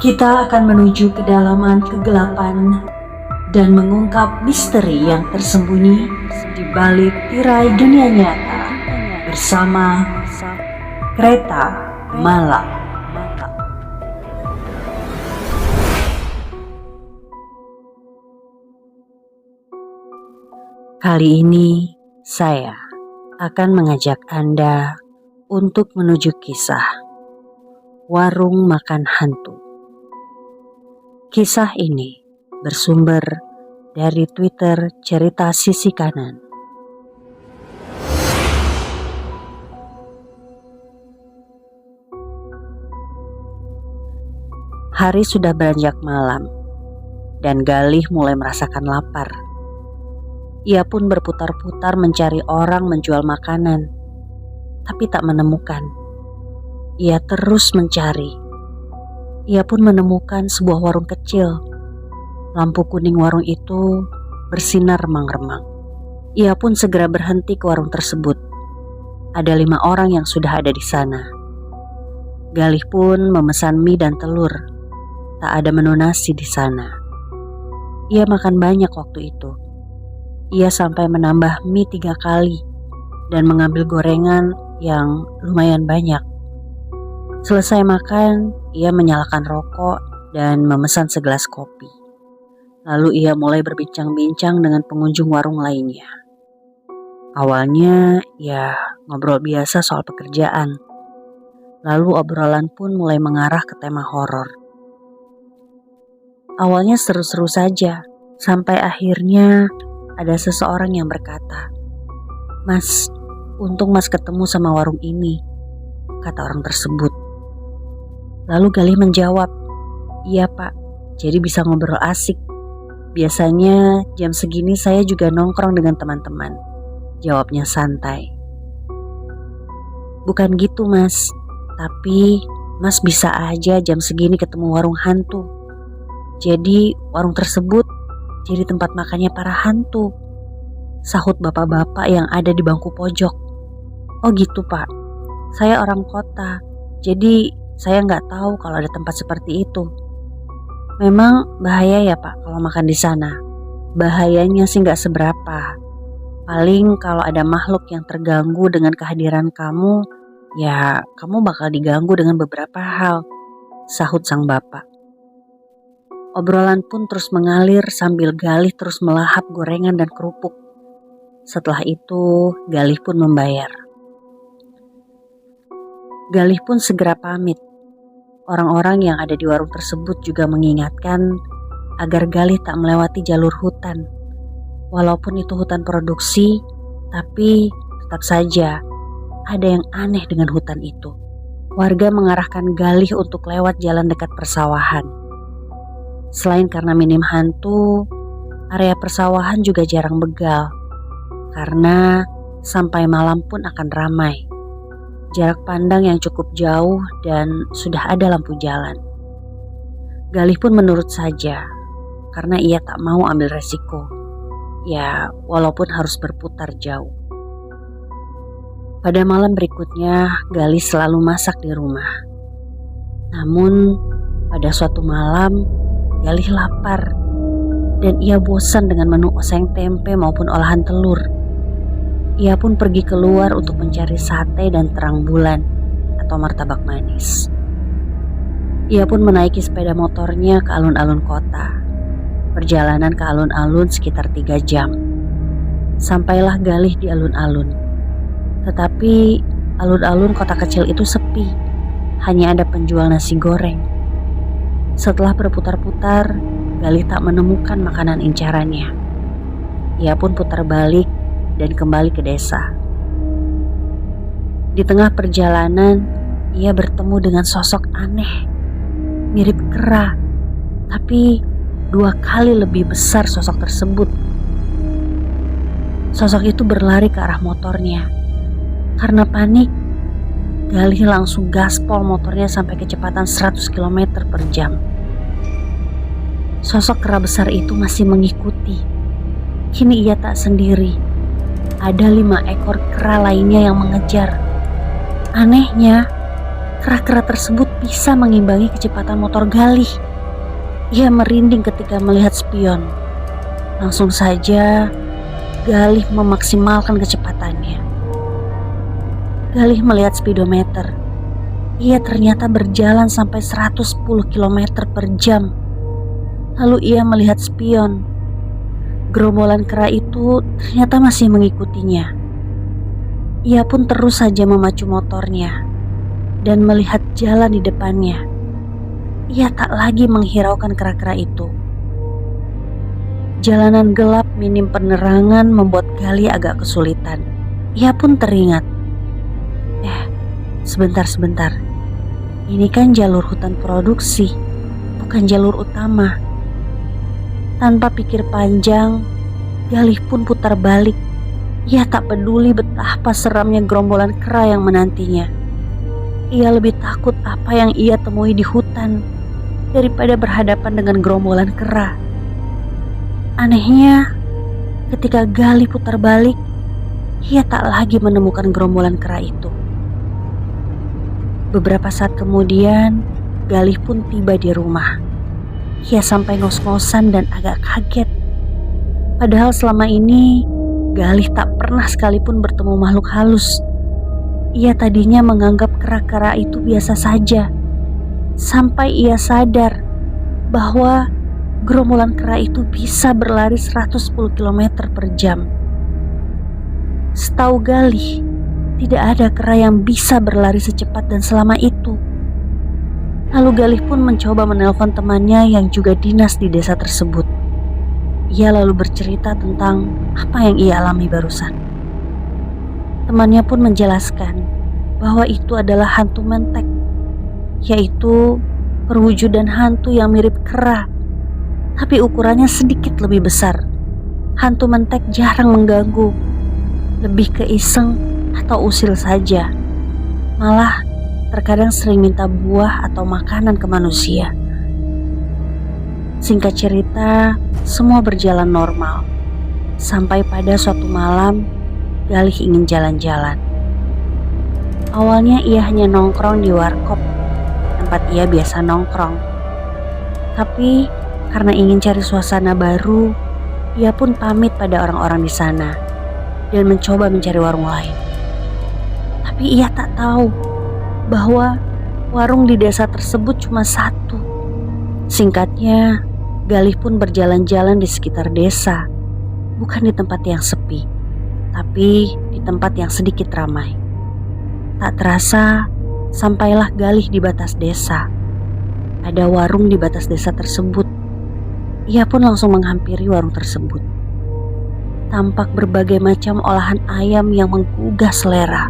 Kita akan menuju kedalaman kegelapan dan mengungkap misteri yang tersembunyi di balik tirai dunia nyata bersama Kereta Malam. Kali ini saya akan mengajak Anda untuk menuju kisah Warung Makan Hantu. Kisah ini bersumber dari Twitter Cerita Sisi Kanan. Hari sudah beranjak malam dan Galih mulai merasakan lapar. Ia pun berputar-putar mencari orang menjual makanan, tapi tak menemukan. Ia terus mencari. Ia pun menemukan sebuah warung kecil. Lampu kuning warung itu bersinar remang-remang. Ia pun segera berhenti ke warung tersebut. Ada 5 orang yang sudah ada di sana. Galih pun memesan mie dan telur. Tak ada menu nasi di sana. Ia makan banyak waktu itu. Ia sampai menambah mie 3 kali dan mengambil gorengan yang lumayan banyak. Selesai makan, ia menyalakan rokok dan memesan segelas kopi. Lalu ia mulai berbincang-bincang dengan pengunjung warung lainnya. Awalnya ya ngobrol biasa soal pekerjaan. Lalu obrolan pun mulai mengarah ke tema horor. Awalnya seru-seru saja, sampai akhirnya ada seseorang yang berkata, "Mas, untung Mas ketemu sama warung ini," kata orang tersebut. Lalu Galih menjawab, "Iya Pak, jadi bisa ngobrol asik. Biasanya jam segini saya juga nongkrong dengan teman-teman," jawabnya santai. "Bukan gitu Mas, tapi Mas bisa aja jam segini ketemu warung hantu. Jadi warung tersebut jadi tempat makannya para hantu," sahut bapak-bapak yang ada di bangku pojok. "Oh gitu Pak, saya orang kota, jadi saya nggak tahu kalau ada tempat seperti itu. Memang bahaya ya Pak kalau makan di sana?" "Bahayanya sih nggak seberapa. Paling kalau ada makhluk yang terganggu dengan kehadiran kamu, ya kamu bakal diganggu dengan beberapa hal," sahut sang bapak. Obrolan pun terus mengalir sambil Galih terus melahap gorengan dan kerupuk. Setelah itu Galih pun membayar. Galih pun segera pamit. Orang-orang yang ada di warung tersebut juga mengingatkan agar Galih tak melewati jalur hutan. Walaupun itu hutan produksi, tapi tetap saja ada yang aneh dengan hutan itu. Warga mengarahkan Galih untuk lewat jalan dekat persawahan. Selain karena minim hantu, area persawahan juga jarang begal, karena sampai malam pun akan ramai. Jarak pandang yang cukup jauh dan sudah ada lampu jalan. Galih pun menurut saja, karena ia tak mau ambil resiko. Ya, walaupun harus berputar jauh. Pada malam berikutnya, Galih selalu masak di rumah. Namun, pada suatu malam, Galih lapar dan ia bosan dengan menu oseng tempe maupun olahan telur. Ia pun pergi keluar untuk mencari sate dan terang bulan atau martabak manis. Ia pun menaiki sepeda motornya ke alun-alun kota. Perjalanan ke alun-alun sekitar 3 jam. Sampailah Galih di alun-alun. Tetapi alun-alun kota kecil itu sepi. Hanya ada penjual nasi goreng. Setelah berputar-putar, Galih tak menemukan makanan incarannya. Ia pun putar balik dan kembali ke desa. Di tengah perjalanan, ia bertemu dengan sosok aneh, mirip kera, tapi 2 kali lebih besar sosok tersebut. Sosok itu berlari ke arah motornya. Karena panik, Galih langsung gaspol motornya sampai kecepatan 100 km per jam. Sosok kera besar itu masih mengikuti. Kini ia tak sendiri. Ada 5 ekor kera lainnya yang mengejar. Anehnya, Kera-kera tersebut bisa mengimbangi kecepatan motor Galih. Ia merinding ketika melihat spion. Langsung saja Galih memaksimalkan kecepatannya. Galih melihat speedometer. Ia ternyata berjalan sampai 110 km per jam. Lalu ia melihat spion. Gerombolan kera itu ternyata masih mengikutinya. Ia pun terus saja memacu motornya dan melihat jalan di depannya. Ia tak lagi menghiraukan kera-kera itu. Jalanan gelap minim penerangan membuat Galih agak kesulitan. Ia pun teringat. Sebentar. Ini kan jalur hutan produksi, bukan jalur utama. Tanpa pikir panjang, Galih pun putar balik. Ia tak peduli betapa seramnya gerombolan kera yang menantinya. Ia lebih takut apa yang ia temui di hutan daripada berhadapan dengan gerombolan kera. Anehnya, ketika Galih putar balik, ia tak lagi menemukan gerombolan kera itu. Beberapa saat kemudian, Galih pun tiba di rumah. Ia sampai ngos-ngosan dan agak kaget. Padahal selama ini, Galih tak pernah sekalipun bertemu makhluk halus. Ia tadinya menganggap kera-kera itu biasa saja. Sampai ia sadar bahwa gerombolan kera itu bisa berlari 110 km per jam. Setahu Galih, tidak ada kera yang bisa berlari secepat dan selama itu. Lalu Galih pun mencoba menelpon temannya yang juga dinas di desa tersebut. Ia lalu bercerita tentang apa yang ia alami barusan. Temannya pun menjelaskan bahwa itu adalah hantu mentek, yaitu perwujudan hantu yang mirip kera, tapi ukurannya sedikit lebih besar. Hantu mentek jarang mengganggu, lebih ke iseng atau usil saja. Malah terkadang sering minta buah atau makanan ke manusia. Singkat cerita, semua berjalan normal. Sampai pada suatu malam, Galih ingin jalan-jalan. Awalnya ia hanya nongkrong di warkop, tempat ia biasa nongkrong. Tapi karena ingin cari suasana baru, ia pun pamit pada orang-orang di sana dan mencoba mencari warung lain. Tapi ia tak tahu bahwa warung di desa tersebut cuma satu. Singkatnya, Galih pun berjalan-jalan di sekitar desa, bukan di tempat yang sepi, tapi di tempat yang sedikit ramai. Tak terasa, sampailah Galih di batas desa. Ada warung di batas desa tersebut. Ia pun langsung menghampiri warung tersebut. Tampak berbagai macam olahan ayam yang menggugah selera.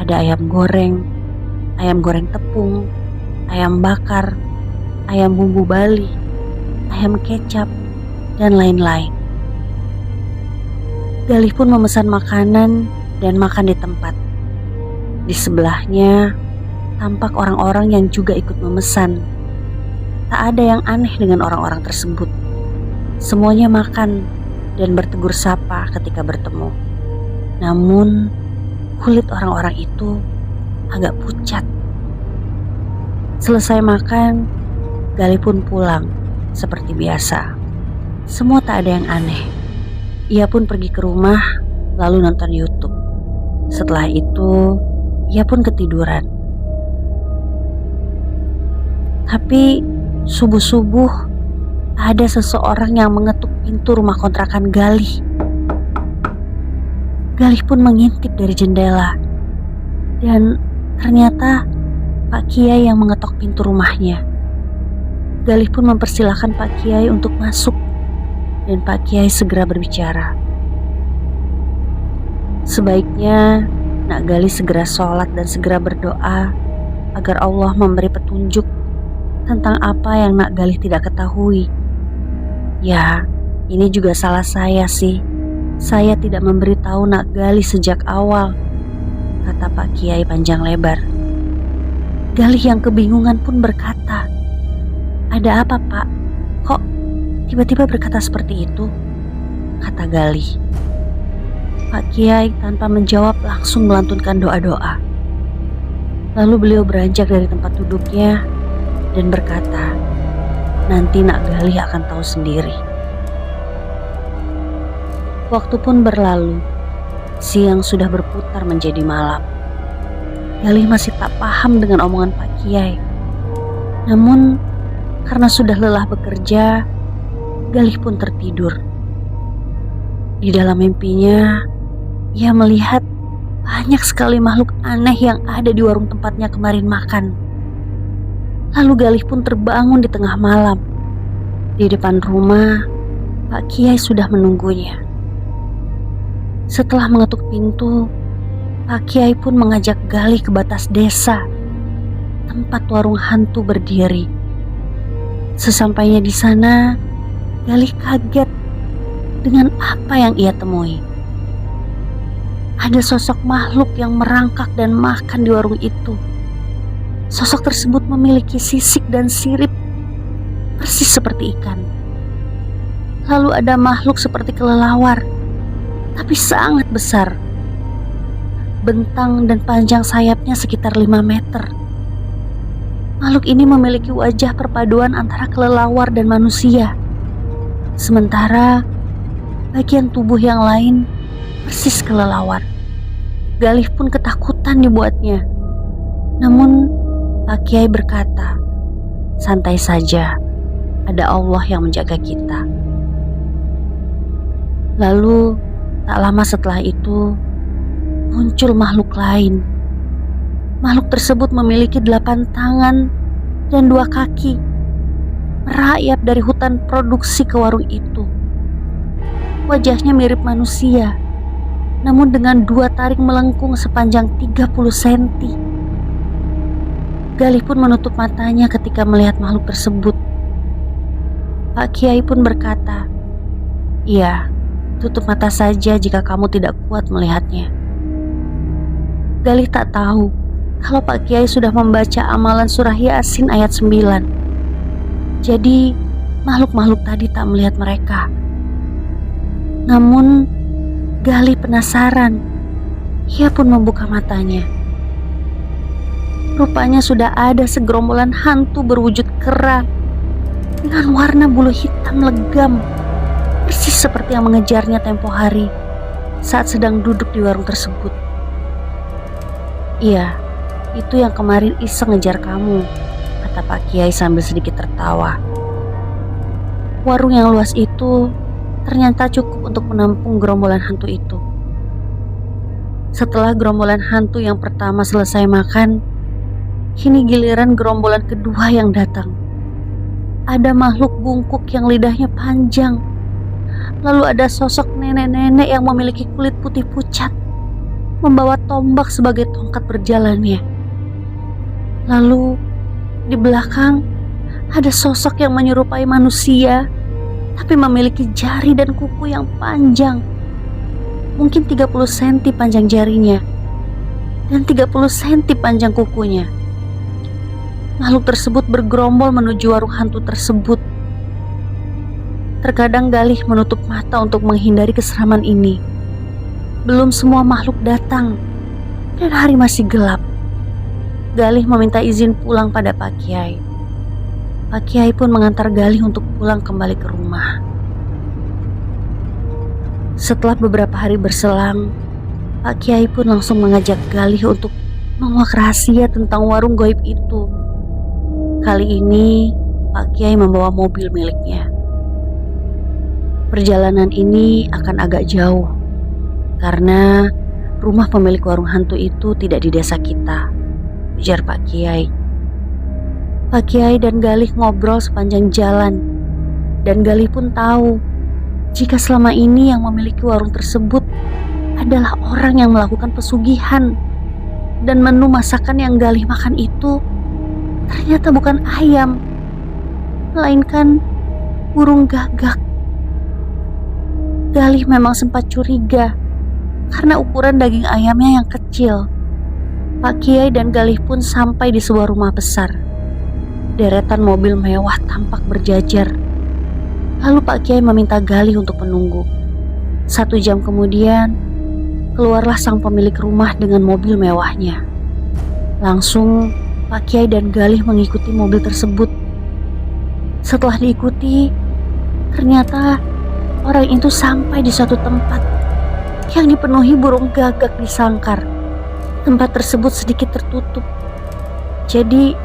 Ada ayam goreng tepung, ayam bakar, ayam bumbu Bali, ayam kecap, dan lain-lain. Galih pun memesan makanan dan makan di tempat. Di sebelahnya tampak orang-orang yang juga ikut memesan. Tak ada yang aneh dengan orang-orang tersebut. Semuanya makan dan bertegur sapa ketika bertemu. Namun kulit orang-orang itu agak pucat. Selesai makan, Galih pun pulang seperti biasa. Semua tak ada yang aneh. Ia pun pergi ke rumah lalu nonton YouTube. Setelah itu, ia pun ketiduran. Tapi subuh-subuh ada seseorang yang mengetuk pintu rumah kontrakan Galih. Galih pun mengintip dari jendela. Dan ternyata Pak Kiai yang mengetok pintu rumahnya. Galih pun mempersilahkan Pak Kiai untuk masuk. Dan Pak Kiai segera berbicara. Sebaiknya Nak Galih segera sholat dan segera berdoa agar Allah memberi petunjuk tentang apa yang Nak Galih tidak ketahui. Ya, ini juga salah saya sih. Saya tidak memberitahu Nak Galih sejak awal, kata Pak Kiai panjang lebar. Galih yang kebingungan pun berkata, "Ada apa, Pak? Kok tiba-tiba berkata seperti itu?" kata Galih. Pak Kiai tanpa menjawab langsung melantunkan doa-doa. Lalu beliau beranjak dari tempat duduknya dan berkata, "Nanti Nak Galih akan tahu sendiri." Waktu pun berlalu, siang sudah berputar menjadi malam. Galih masih tak paham dengan omongan Pak Kiai. Namun, karena sudah lelah bekerja, Galih pun tertidur. Di dalam mimpinya, ia melihat banyak sekali makhluk aneh yang ada di warung tempatnya kemarin makan. Lalu Galih pun terbangun di tengah malam. Di depan rumah, Pak Kiai sudah menunggunya. Setelah mengetuk pintu, Pak Kiai pun mengajak Galih ke batas desa, tempat warung hantu berdiri. Sesampainya di sana, Galih kaget dengan apa yang ia temui. Ada sosok makhluk yang merangkak dan makan di warung itu. Sosok tersebut memiliki sisik dan sirip, persis seperti ikan. Lalu ada makhluk seperti kelelawar, tapi sangat besar. Bentang dan panjang sayapnya sekitar 5 meter. Makhluk ini memiliki wajah perpaduan antara kelelawar dan manusia. Sementara bagian tubuh yang lain persis kelelawar. Galih pun ketakutan dibuatnya. Namun Pak Kiai berkata, "Santai saja, ada Allah yang menjaga kita." Lalu tak lama setelah itu muncul makhluk lain. Makhluk tersebut memiliki 8 tangan dan 2 kaki, merayap dari hutan produksi ke warung itu. Wajahnya mirip manusia, namun dengan 2 taring melengkung sepanjang 30 cm. Galih pun menutup matanya ketika melihat makhluk tersebut. Pak Kiai pun berkata, "Iya, tutup mata saja jika kamu tidak kuat melihatnya." Galih tak tahu kalau Pak Kiai sudah membaca amalan surah Yasin ayat 9. Jadi makhluk-makhluk tadi tak melihat mereka. Namun Galih penasaran. Ia pun membuka matanya. Rupanya sudah ada segerombolan hantu berwujud kera dengan warna bulu hitam legam, persis seperti yang mengejarnya tempo hari saat sedang duduk di warung tersebut. "Iya, itu yang kemarin iseng ngejar kamu," kata Pak Kiai sambil sedikit tertawa. Warung yang luas itu ternyata cukup untuk menampung gerombolan hantu itu. Setelah gerombolan hantu yang pertama selesai makan, kini giliran gerombolan kedua yang datang. Ada makhluk bungkuk yang lidahnya panjang. Lalu ada sosok nenek-nenek yang memiliki kulit putih pucat, membawa tombak sebagai tongkat berjalannya. Lalu di belakang ada sosok yang menyerupai manusia, tapi memiliki jari dan kuku yang panjang. Mungkin 30 cm panjang jarinya dan 30 cm panjang kukunya. Makhluk tersebut bergerombol menuju warung hantu tersebut. Terkadang Galih menutup mata untuk menghindari keseraman ini. Belum semua makhluk datang dan hari masih gelap. Galih meminta izin pulang pada Pak Kiai. Pak Kiai pun mengantar Galih untuk pulang kembali ke rumah. Setelah beberapa hari berselang, Pak Kiai pun langsung mengajak Galih untuk menguak rahasia tentang warung gaib itu. Kali ini Pak Kiai membawa mobil miliknya. Perjalanan ini akan agak jauh karena rumah pemilik warung hantu itu tidak di desa kita, ujar Pak Kiai. Pak Kiai dan Galih ngobrol sepanjang jalan, dan Galih pun tahu jika selama ini yang memiliki warung tersebut adalah orang yang melakukan pesugihan, dan menu masakan yang Galih makan itu ternyata bukan ayam, melainkan burung gagak. Galih memang sempat curiga karena ukuran daging ayamnya yang kecil. Pak Kiai dan Galih pun sampai di sebuah rumah besar. Deretan mobil mewah tampak berjajar. Lalu Pak Kiai meminta Galih untuk menunggu. 1 jam kemudian, keluarlah sang pemilik rumah dengan mobil mewahnya. Langsung Pak Kiai dan Galih mengikuti mobil tersebut. Setelah diikuti, ternyata orang itu sampai di suatu tempat yang dipenuhi burung gagak di sangkar. Tempat tersebut sedikit tertutup. Jadi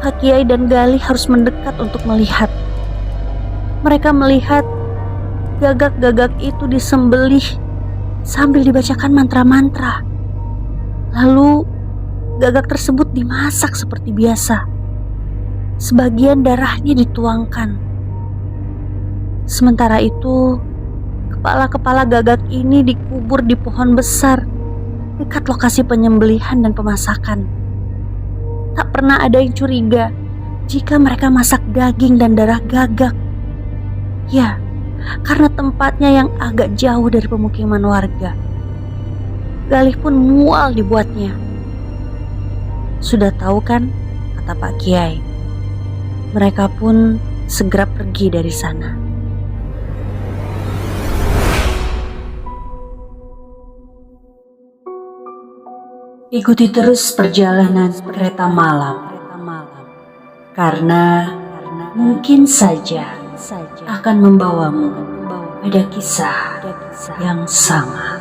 Pak Kiai dan Galih harus mendekat untuk melihat. Mereka melihat gagak-gagak itu disembelih sambil dibacakan mantra-mantra. Lalu gagak tersebut dimasak seperti biasa. Sebagian darahnya dituangkan. Sementara itu, kepala-kepala gagak ini dikubur di pohon besar dekat lokasi penyembelihan dan pemasakan. Tak pernah ada yang curiga jika mereka masak daging dan darah gagak. Ya, karena tempatnya yang agak jauh dari pemukiman warga. Galih pun mual dibuatnya. Sudah tahu kan, kata Pak Kiai. Mereka pun segera pergi dari sana. Ikuti terus perjalanan kereta malam, karena mungkin saja akan membawamu pada kisah yang sama.